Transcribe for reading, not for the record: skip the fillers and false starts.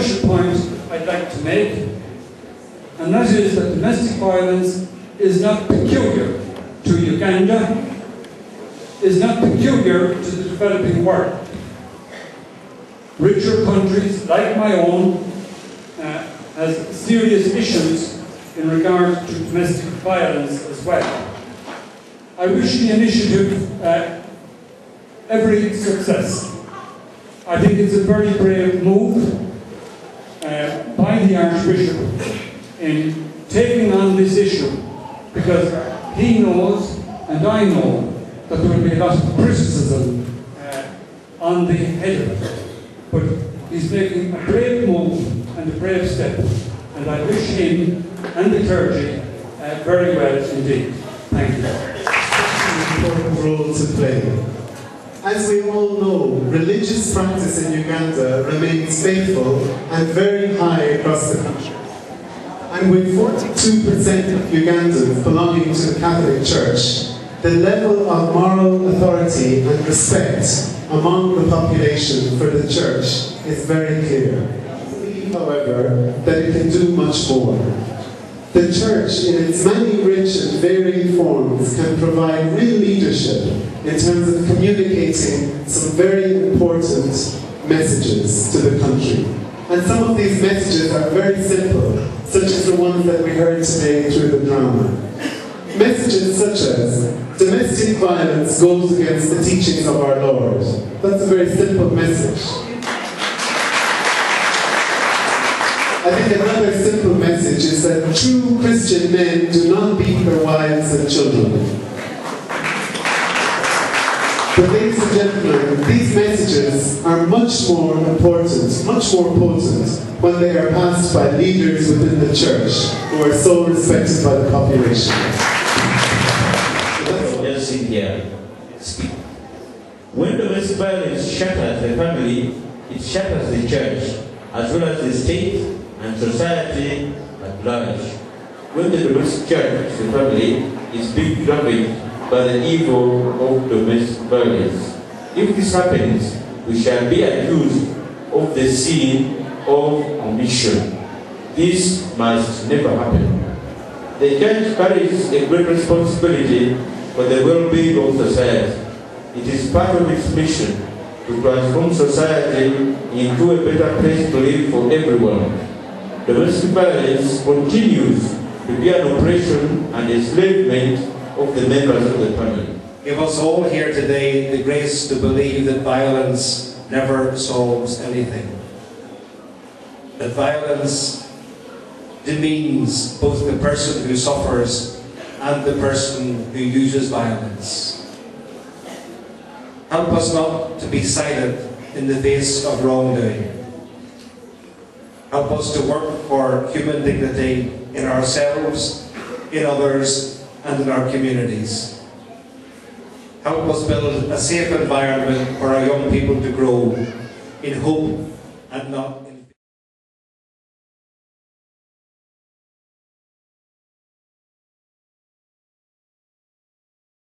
controversial point I'd like to make, and that is that domestic violence is not peculiar to Uganda, is not peculiar to the developing world. Richer countries like my own has serious issues in regard to domestic violence as well. I wish the initiative every success. I think it's a very brave move by the Archbishop in taking on this issue, because he knows, and I know, that there will be a lot of criticism on the head of it. But he's making a brave move and a brave step, and I wish him and the clergy very well indeed. Thank you. Important role to play. As we all know, religious practice in Uganda remains faithful and very high across the country. And with 42% of Ugandans belonging to the Catholic Church, the level of moral authority and respect among the population for the Church is very clear. I believe, however, that it can do much more. The Church, in its many rich and varied forms, can provide real leadership in terms of communicating some very important messages to the country. And some of these messages are very simple, such as the ones that we heard today through the drama. Messages such as, domestic violence goes against the teachings of our Lord. That's a very simple message. I think another simple message is that true Christian men do not beat their wives and children. But ladies and gentlemen, these messages are much more important, much more potent, when they are passed by leaders within the Church who are so respected by the population. Just sit here, speak. When domestic violence shatters the family, it shatters the Church, as well as the state and society at large. When the domestic church, the family, is being ravaged by the evil of domestic violence. If this happens, we shall be accused of the sin of omission. This must never happen. The Church carries a great responsibility for the well-being of society. It is part of its mission to transform society into a better place to live for everyone. Domestic violence continues to be an oppression and enslavement of the members of the family. Give us all here today the grace to believe that violence never solves anything. That violence demeans both the person who suffers and the person who uses violence. Help us not to be silent in the face of wrongdoing. Help us to work for human dignity in ourselves, in others, and in our communities. Help us build a safe environment for our young people to grow in hope and not in